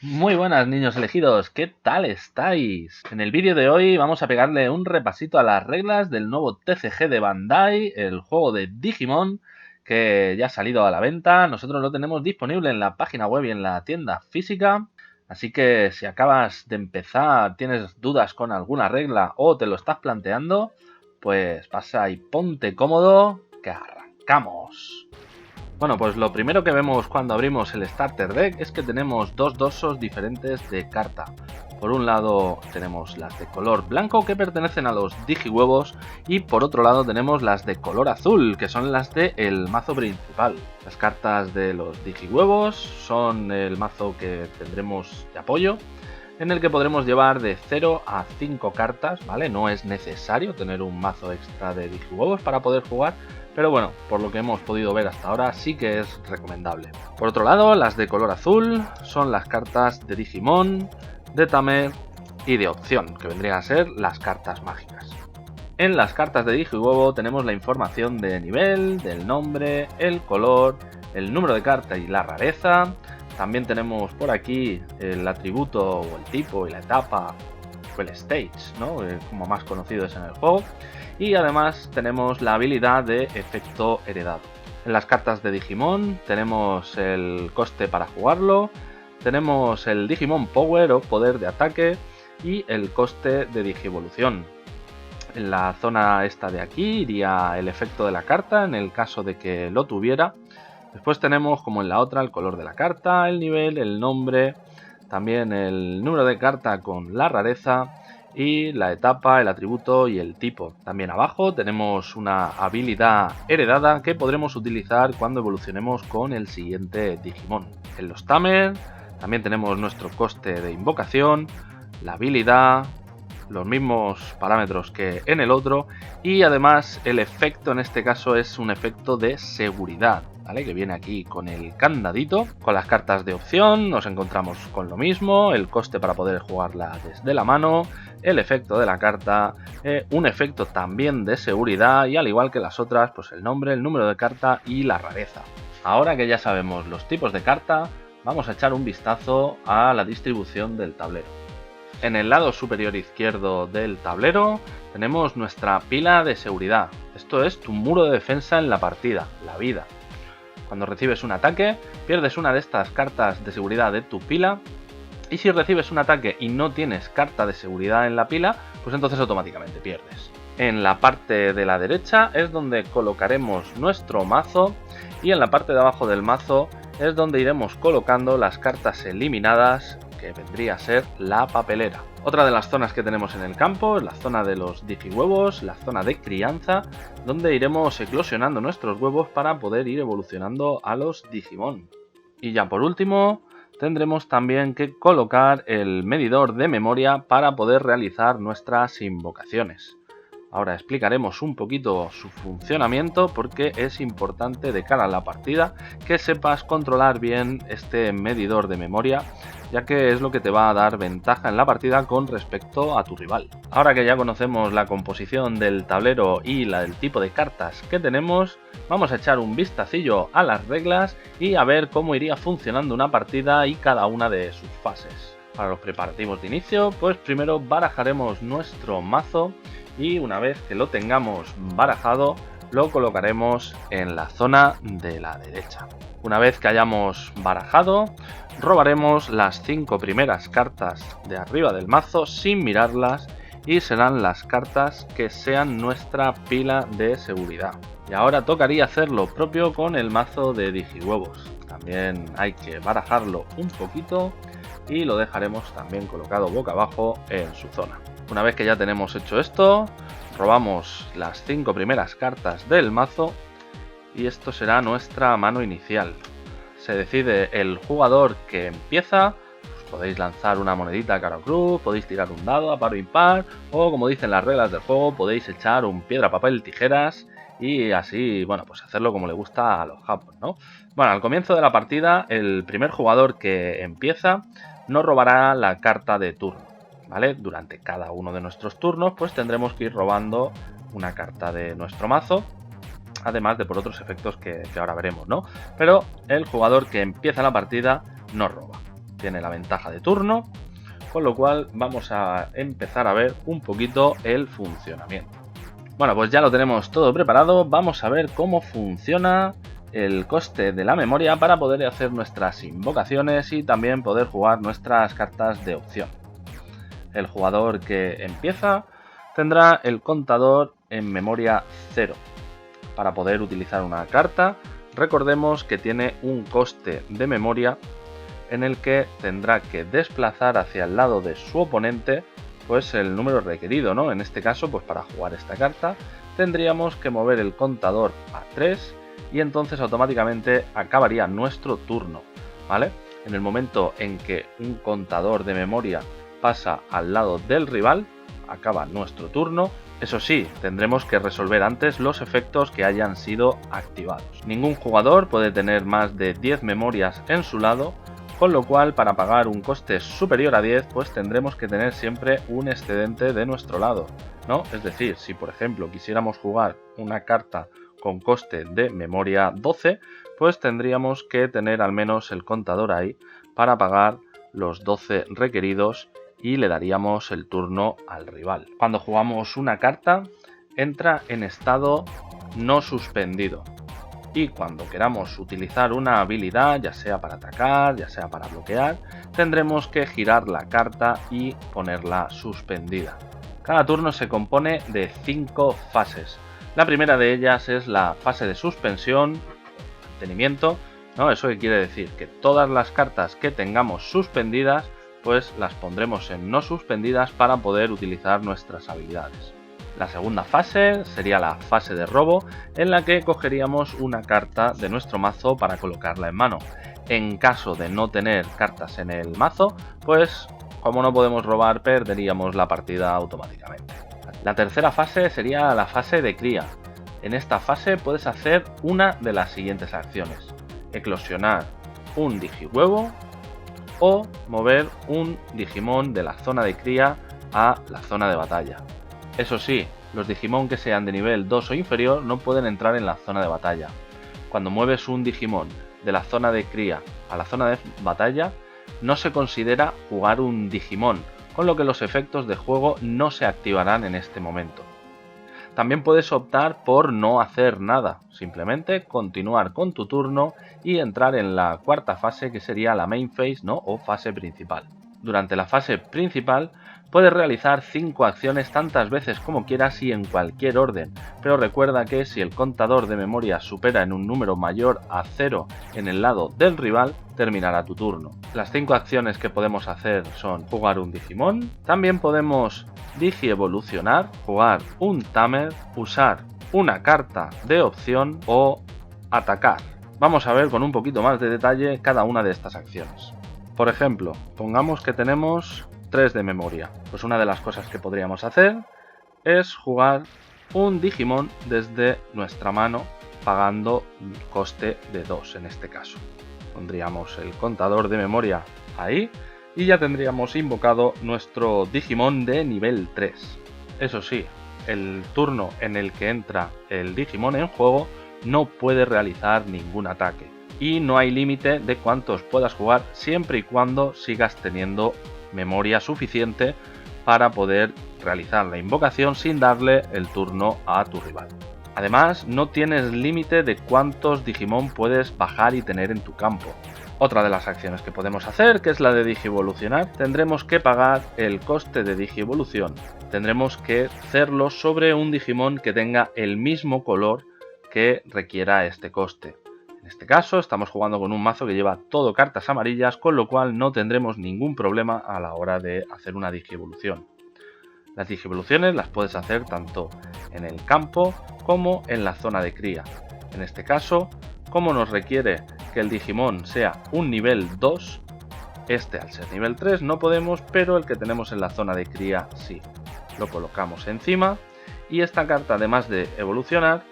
Muy buenas niños elegidos, ¿qué tal estáis? En el vídeo de hoy vamos a pegarle un repasito a las reglas del nuevo TCG de Bandai, el juego de Digimon, que ya ha salido a la venta. Nosotros lo tenemos disponible en la página web y en la tienda física. Así que si acabas de empezar, tienes dudas con alguna regla o te lo estás planteando, pues pasa y ponte cómodo, que arrancamos. Bueno, pues lo primero que vemos cuando abrimos el Starter Deck es que tenemos dos dorsos diferentes de carta. Por un lado tenemos las de color blanco que pertenecen a los Digihuevos y por otro lado tenemos las de color azul que son las del mazo principal. Las cartas de los Digihuevos son el mazo que tendremos de apoyo, en el que podremos llevar de 0 a 5 cartas, ¿vale? No es necesario tener un mazo extra de Digihuevos para poder jugar, pero bueno, por lo que hemos podido ver hasta ahora sí que es recomendable. Por otro lado, las de color azul son las cartas de Digimon, de Tamer y de opción, que vendrían a ser las cartas mágicas. En las cartas de Digihuevo tenemos la información de nivel, del nombre, el color, el número de carta y la rareza. También tenemos por aquí el atributo o el tipo y la etapa o el stage, ¿no? Como más conocido es en el juego. Y además tenemos la habilidad de efecto heredado. En las cartas de Digimon tenemos el coste para jugarlo, tenemos el Digimon Power o poder de ataque y el coste de Digievolución. En la zona esta de aquí iría el efecto de la carta en el caso de que lo tuviera. Después tenemos, como en la otra, el color de la carta, el nivel, el nombre, también el número de carta con la rareza y la etapa, el atributo y el tipo. También abajo tenemos una habilidad heredada que podremos utilizar cuando evolucionemos con el siguiente Digimon. En los Tamer también tenemos nuestro coste de invocación, la habilidad, los mismos parámetros que en el otro y además el efecto en este caso es un efecto de seguridad, ¿vale? Que viene aquí con el candadito. Con las cartas de opción nos encontramos con lo mismo, el coste para poder jugarla desde la mano, el efecto de la carta, un efecto también de seguridad y al igual que las otras, pues el nombre, el número de carta y la rareza. Ahora que ya sabemos los tipos de carta, vamos a echar un vistazo a la distribución del tablero. En el lado superior izquierdo del tablero tenemos nuestra pila de seguridad. Esto es tu muro de defensa en la partida, la vida. Cuando recibes un ataque, pierdes una de estas cartas de seguridad de tu pila. Y si recibes un ataque y no tienes carta de seguridad en la pila, pues entonces automáticamente pierdes. En la parte de la derecha es donde colocaremos nuestro mazo y en la parte de abajo del mazo es donde iremos colocando las cartas eliminadas, que vendría a ser la papelera. Otra de las zonas que tenemos en el campo es la zona de los digihuevos, la zona de crianza, donde iremos eclosionando nuestros huevos para poder ir evolucionando a los Digimon. Y ya por último, tendremos también que colocar el medidor de memoria para poder realizar nuestras invocaciones. Ahora explicaremos un poquito su funcionamiento porque es importante de cara a la partida que sepas controlar bien este medidor de memoria, ya que es lo que te va a dar ventaja en la partida con respecto a tu rival. Ahora que ya conocemos la composición del tablero y el tipo de cartas que tenemos, vamos a echar un vistacillo a las reglas y a ver cómo iría funcionando una partida y cada una de sus fases. Para los preparativos de inicio, pues primero barajaremos nuestro mazo y una vez que lo tengamos barajado lo colocaremos en la zona de la derecha. Una vez que hayamos barajado, robaremos las 5 primeras cartas de arriba del mazo sin mirarlas y serán las cartas que sean nuestra pila de seguridad. Y ahora tocaría hacer lo propio con el mazo de Digihuevos. También hay que barajarlo un poquito y lo dejaremos también colocado boca abajo en su zona. Una vez que ya tenemos hecho esto, robamos las 5 primeras cartas del mazo y esto será nuestra mano inicial. Se decide el jugador que empieza, pues podéis lanzar una monedita cara o cruz, podéis tirar un dado a paro impar o como dicen las reglas del juego podéis echar un piedra, papel, tijeras y así, bueno, pues hacerlo como le gusta a los japos, ¿no? Bueno, al comienzo de la partida el primer jugador que empieza no robará la carta de turno, ¿vale? Durante cada uno de nuestros turnos pues tendremos que ir robando una carta de nuestro mazo, además de por otros efectos que ahora veremos, ¿no? Pero el jugador que empieza la partida no roba. tiene la ventaja de turno, con lo cual vamos a empezar a ver un poquito el funcionamiento. Bueno, pues ya lo tenemos todo preparado, vamos a ver cómo funciona el coste de la memoria para poder hacer nuestras invocaciones y también poder jugar nuestras cartas de opción. El jugador que empieza tendrá el contador en memoria 0. Para poder utilizar una carta, recordemos que tiene un coste de memoria en el que tendrá que desplazar hacia el lado de su oponente pues el número requerido, ¿no? En este caso, pues para jugar esta carta tendríamos que mover el contador a 3 y entonces automáticamente acabaría nuestro turno, ¿vale? En el momento en que un contador de memoria pasa al lado del rival, acaba nuestro turno. Eso sí, tendremos que resolver antes los efectos que hayan sido activados. Ningún jugador puede tener más de 10 memorias en su lado, con lo cual para pagar un coste superior a 10 pues tendremos que tener siempre un excedente de nuestro lado, ¿no? Es decir, si por ejemplo quisiéramos jugar una carta con coste de memoria 12, pues tendríamos que tener al menos el contador ahí para pagar los 12 requeridos y le daríamos el turno al rival. Cuando jugamos una carta entra en estado no suspendido. Y cuando queramos utilizar una habilidad, ya sea para atacar, ya sea para bloquear, tendremos que girar la carta y ponerla suspendida. Cada turno se compone de 5 fases. La primera de ellas es la fase de suspensión, mantenimiento, ¿no? ¿Eso qué quiere decir? Que todas las cartas que tengamos suspendidas, pues las pondremos en no suspendidas para poder utilizar nuestras habilidades. La segunda fase sería la fase de robo, en la que cogeríamos una carta de nuestro mazo para colocarla en mano. En caso de no tener cartas en el mazo, pues como no podemos robar, perderíamos la partida automáticamente. La tercera fase sería la fase de cría. En esta fase puedes hacer una de las siguientes acciones: eclosionar un digihuevo o mover un digimon de la zona de cría a la zona de batalla. Eso sí, los Digimon que sean de nivel 2 o inferior no pueden entrar en la zona de batalla. Cuando mueves un Digimon de la zona de cría a la zona de batalla, no se considera jugar un Digimon, con lo que los efectos de juego no se activarán en este momento. También puedes optar por no hacer nada, simplemente continuar con tu turno y entrar en la cuarta fase, que sería la main phase, ¿no? O fase principal. Durante la fase principal puedes realizar 5 acciones tantas veces como quieras y en cualquier orden, pero recuerda que si el contador de memoria supera en un número mayor a 0 en el lado del rival, terminará tu turno. Las 5 acciones que podemos hacer son jugar un Digimon, también podemos digievolucionar, jugar un Tamer, usar una carta de opción o atacar. Vamos a ver con un poquito más de detalle cada una de estas acciones. Por ejemplo, pongamos que tenemos 3 de memoria. Pues una de las cosas que podríamos hacer es jugar un Digimon desde nuestra mano, pagando un coste de 2 en este caso. Pondríamos el contador de memoria ahí y ya tendríamos invocado nuestro Digimon de nivel 3. Eso sí, el turno en el que entra el Digimon en juego no puede realizar ningún ataque. Y no hay límite de cuántos puedas jugar siempre y cuando sigas teniendo memoria suficiente para poder realizar la invocación sin darle el turno a tu rival. Además, no tienes límite de cuántos Digimon puedes bajar y tener en tu campo. Otra de las acciones que podemos hacer, que es la de digievolucionar, tendremos que pagar el coste de digievolución. Tendremos que hacerlo sobre un Digimon que tenga el mismo color que requiera este coste. En este caso estamos jugando con un mazo que lleva todo cartas amarillas, con lo cual no tendremos ningún problema a la hora de hacer una digievolución. Las digievoluciones las puedes hacer tanto en el campo como en la zona de cría. En este caso, como nos requiere que el Digimon sea un nivel 2, este al ser nivel 3 no podemos, pero el que tenemos en la zona de cría sí. Lo colocamos encima y esta carta, además de evolucionar,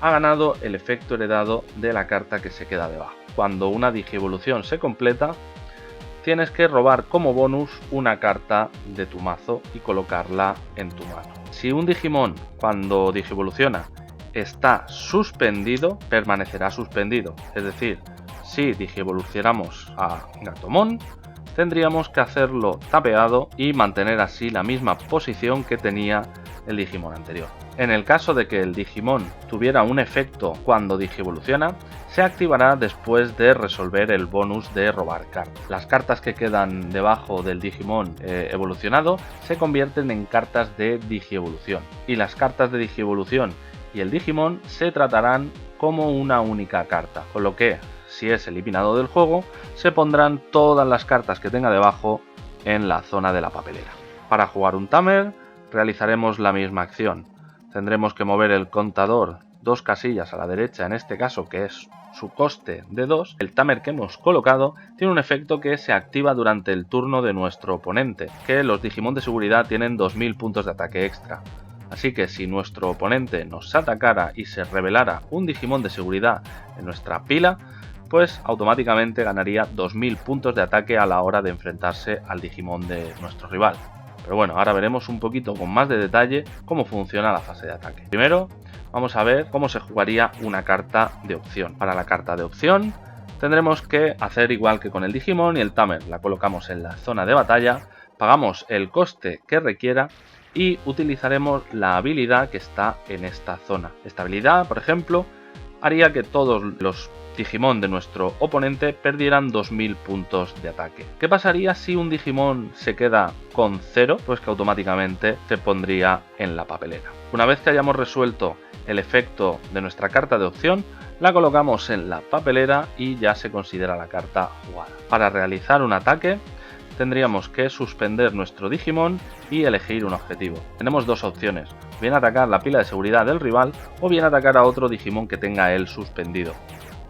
ha ganado el efecto heredado de la carta que se queda debajo. Cuando una digievolución se completa, tienes que robar como bonus una carta de tu mazo y colocarla en tu mano. Si un Digimon, cuando digievoluciona, está suspendido, permanecerá suspendido. Es decir, si digievolucionamos a Gatomon, tendríamos que hacerlo tapeado y mantener así la misma posición que tenía el Digimon anterior. En el caso de que el Digimon tuviera un efecto cuando digievoluciona, se activará después de resolver el bonus de robar cartas. Las cartas que quedan debajo del Digimon evolucionado se convierten en cartas de digievolución, y las cartas de digievolución y el Digimon se tratarán como una única carta, con lo que, si es eliminado del juego, se pondrán todas las cartas que tenga debajo en la zona de la papelera. Para jugar un Tamer realizaremos la misma acción. Tendremos que mover el contador 2 casillas a la derecha, en este caso, que es su coste de 2. El Tamer que hemos colocado tiene un efecto que se activa durante el turno de nuestro oponente, que los Digimon de seguridad tienen 2000 puntos de ataque extra. Así que si nuestro oponente nos atacara y se revelara un Digimon de seguridad en nuestra pila, pues automáticamente ganaría 2000 puntos de ataque a la hora de enfrentarse al Digimon de nuestro rival. Pero bueno, ahora veremos un poquito con más de detalle cómo funciona la fase de ataque. Primero, vamos a ver cómo se jugaría una carta de opción. Para la carta de opción, tendremos que hacer igual que con el Digimon y el Tamer. La colocamos en la zona de batalla, pagamos el coste que requiera y utilizaremos la habilidad que está en esta zona. Esta habilidad, por ejemplo, haría que todos los Digimon de nuestro oponente perdieran 2000 puntos de ataque. ¿Qué pasaría si un Digimon se queda con 0? Pues que automáticamente se pondría en la papelera. Una vez que hayamos resuelto el efecto de nuestra carta de opción, la colocamos en la papelera y ya se considera la carta jugada. Para realizar un ataque, tendríamos que suspender nuestro Digimon y elegir un objetivo. Tenemos dos opciones, bien atacar la pila de seguridad del rival o bien atacar a otro Digimon que tenga él suspendido.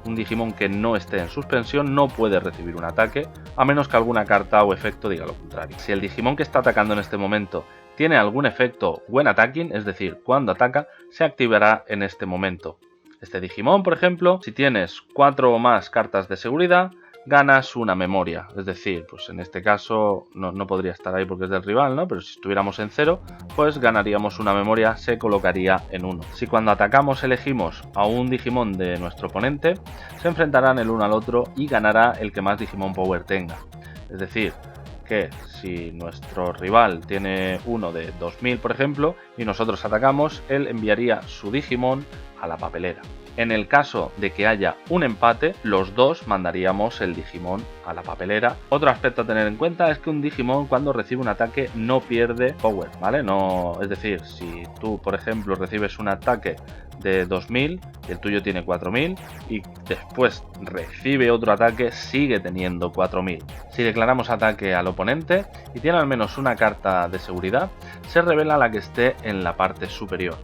Un Digimon que no esté en suspensión no puede recibir un ataque, a menos que alguna carta o efecto diga lo contrario. Si el Digimon que está atacando en este momento tiene algún efecto when attacking, es decir, cuando ataca, se activará en este momento. Este Digimon, por ejemplo, si tienes 4 o más cartas de seguridad, ganas una memoria, es decir, pues en este caso no podría estar ahí porque es del rival, ¿no? Pero si estuviéramos en 0, pues ganaríamos una memoria, se colocaría en 1. Si cuando atacamos elegimos a un Digimon de nuestro oponente, se enfrentarán el uno al otro y ganará el que más Digimon Power tenga. Es decir, que si nuestro rival tiene uno de 2000, por ejemplo, y nosotros atacamos, él enviaría su Digimon a la papelera. En el caso de que haya un empate, los dos mandaríamos el Digimon a la papelera. Otro aspecto a tener en cuenta es que un Digimon cuando recibe un ataque no pierde power, ¿vale? Es decir, si tú, por ejemplo, recibes un ataque de 2000 y el tuyo tiene 4000 y después recibe otro ataque, sigue teniendo 4000. Si declaramos ataque al oponente y tiene al menos una carta de seguridad, se revela la que esté en la parte superior.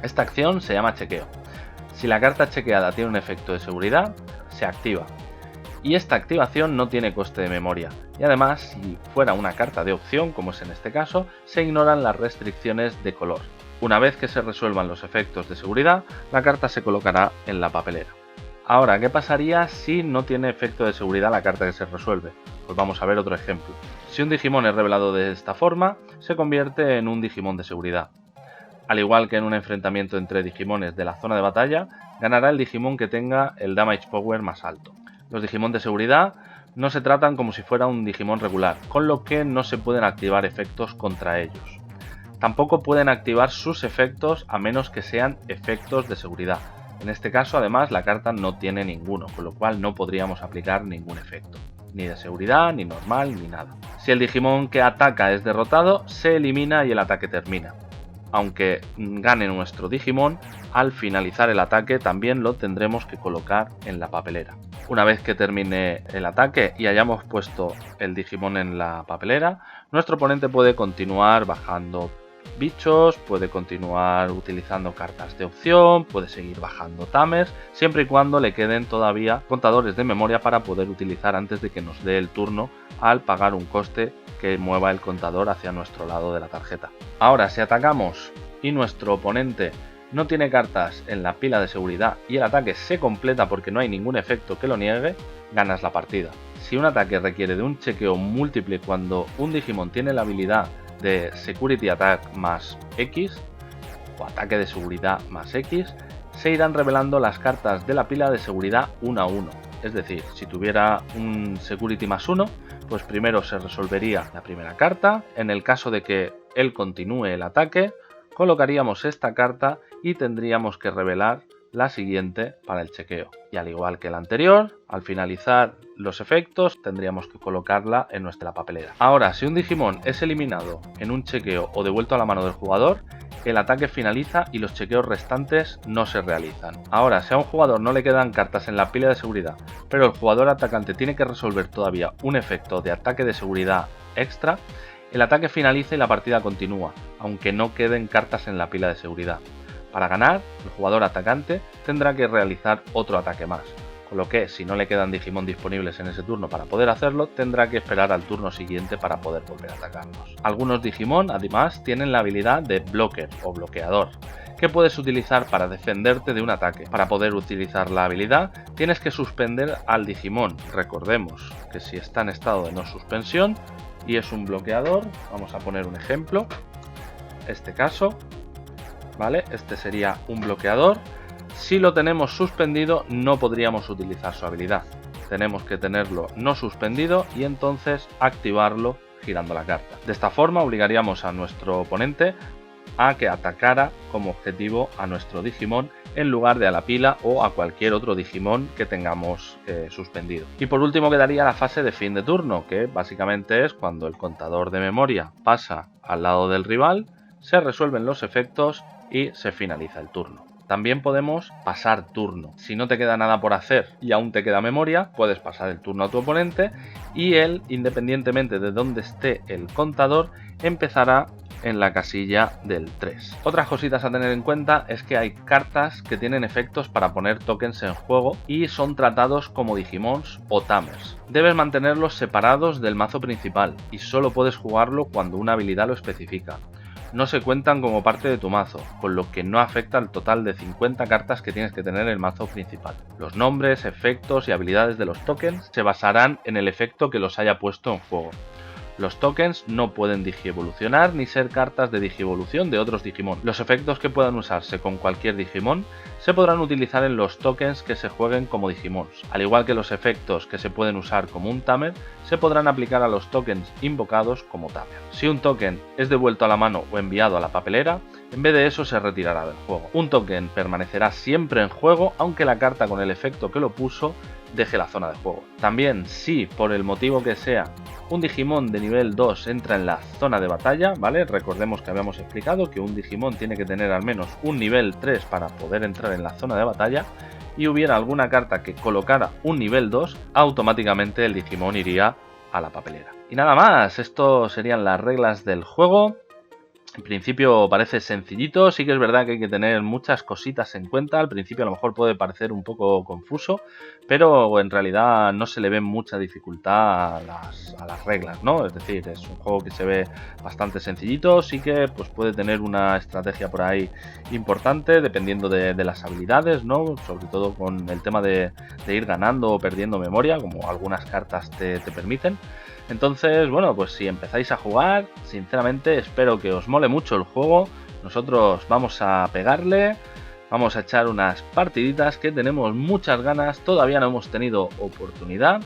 Esta acción se llama chequeo. Si la carta chequeada tiene un efecto de seguridad, se activa. Y esta activación no tiene coste de memoria. Y además, si fuera una carta de opción, como es en este caso, se ignoran las restricciones de color. Una vez que se resuelvan los efectos de seguridad, la carta se colocará en la papelera. Ahora, ¿qué pasaría si no tiene efecto de seguridad la carta que se resuelve? Pues vamos a ver otro ejemplo. Si un Digimon es revelado de esta forma, se convierte en un Digimon de seguridad. Al igual que en un enfrentamiento entre Digimones de la zona de batalla, ganará el Digimon que tenga el Damage Power más alto. Los Digimon de seguridad no se tratan como si fuera un Digimon regular, con lo que no se pueden activar efectos contra ellos. Tampoco pueden activar sus efectos a menos que sean efectos de seguridad. En este caso, además, la carta no tiene ninguno, con lo cual no podríamos aplicar ningún efecto. Ni de seguridad, ni normal, ni nada. Si el Digimon que ataca es derrotado, se elimina y el ataque termina. Aunque gane nuestro Digimon, al finalizar el ataque también lo tendremos que colocar en la papelera. Una vez que termine el ataque y hayamos puesto el Digimon en la papelera, nuestro oponente puede continuar bajando bichos, puede continuar utilizando cartas de opción, puede seguir bajando Tamers, siempre y cuando le queden todavía contadores de memoria para poder utilizar antes de que nos dé el turno al pagar un coste que mueva el contador hacia nuestro lado de la tarjeta. Ahora, si atacamos y nuestro oponente no tiene cartas en la pila de seguridad y el ataque se completa porque no hay ningún efecto que lo niegue, ganas la partida. Si un ataque requiere de un chequeo múltiple cuando un Digimon tiene la habilidad de Security Attack más X o ataque de seguridad más X, se irán revelando las cartas de la pila de seguridad 1 a 1. Es decir, si tuviera un Security más 1, pues primero se resolvería la primera carta. En el caso de que él continúe el ataque, colocaríamos esta carta y tendríamos que revelar la siguiente para el chequeo. Y al igual que el anterior, al finalizar los efectos tendríamos que colocarla en nuestra papelera. Ahora, si un Digimon es eliminado en un chequeo o devuelto a la mano del jugador, el ataque finaliza y los chequeos restantes no se realizan. Ahora, si a un jugador no le quedan cartas en la pila de seguridad, pero el jugador atacante tiene que resolver todavía un efecto de ataque de seguridad extra, el ataque finaliza y la partida continúa, aunque no queden cartas en la pila de seguridad. Para ganar, el jugador atacante tendrá que realizar otro ataque más, con lo que si no le quedan Digimon disponibles en ese turno para poder hacerlo, tendrá que esperar al turno siguiente para poder volver a atacarnos. Algunos Digimon además tienen la habilidad de Blocker o bloqueador, que puedes utilizar para defenderte de un ataque. Para poder utilizar la habilidad tienes que suspender al Digimon. Recordemos que si está en estado de no suspensión y es un bloqueador, vamos a poner un ejemplo, este caso, ¿vale? Este sería un bloqueador. Si lo tenemos suspendido no podríamos utilizar su habilidad. Tenemos que tenerlo no suspendido y entonces activarlo girando la carta. De esta forma obligaríamos a nuestro oponente a que atacara como objetivo a nuestro Digimon en lugar de a la pila o a cualquier otro Digimon que tengamos suspendido. Y por último quedaría la fase de fin de turno, que básicamente es cuando el contador de memoria pasa al lado del rival, se resuelven los efectos y se finaliza el turno. También podemos pasar turno. Si no te queda nada por hacer y aún te queda memoria, puedes pasar el turno a tu oponente y él, independientemente de dónde esté el contador, empezará en la casilla del 3. Otras cositas a tener en cuenta es que hay cartas que tienen efectos para poner tokens en juego y son tratados como Digimons o Tamers. Debes mantenerlos separados del mazo principal y solo puedes jugarlo cuando una habilidad lo especifica. No se cuentan como parte de tu mazo, con lo que no afecta al total de 50 cartas que tienes que tener en el mazo principal. Los nombres, efectos y habilidades de los tokens se basarán en el efecto que los haya puesto en juego. Los tokens no pueden digievolucionar ni ser cartas de digievolución de otros Digimon. Los efectos que puedan usarse con cualquier Digimon se podrán utilizar en los tokens que se jueguen como Digimons. Al igual que los efectos que se pueden usar como un Tamer, se podrán aplicar a los tokens invocados como Tamer. Si un token es devuelto a la mano o enviado a la papelera, en vez de eso se retirará del juego. Un token permanecerá siempre en juego aunque la carta con el efecto que lo puso deje la zona de juego. También, si por el motivo que sea un Digimon de nivel 2 entra en la zona de batalla, ¿vale? Recordemos que habíamos explicado que un Digimon tiene que tener al menos un nivel 3 para poder entrar en la zona de batalla, y hubiera alguna carta que colocara un nivel 2, automáticamente el Digimon iría a la papelera. Y nada más, esto serían las reglas del juego. En principio parece sencillito, sí que es verdad que hay que tener muchas cositas en cuenta. Al principio a lo mejor puede parecer un poco confuso, pero en realidad no se le ve mucha dificultad a las reglas, ¿no? Es decir, es un juego que se ve bastante sencillito, sí que pues puede tener una estrategia por ahí importante dependiendo de las habilidades, ¿no? Sobre todo con el tema de ir ganando o perdiendo memoria, como algunas cartas te permiten. Entonces, bueno, pues si empezáis a jugar, sinceramente espero que os mole mucho el juego. Nosotros vamos a pegarle, vamos a echar unas partiditas que tenemos muchas ganas, todavía no hemos tenido oportunidad.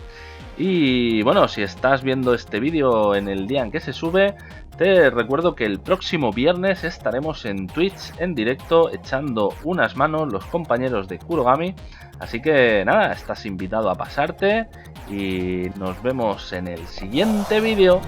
Y bueno, si estás viendo este vídeo en el día en que se sube, te recuerdo que el próximo viernes estaremos en Twitch en directo echando unas manos los compañeros de Kurogami. Así que nada, estás invitado a pasarte y nos vemos en el siguiente vídeo.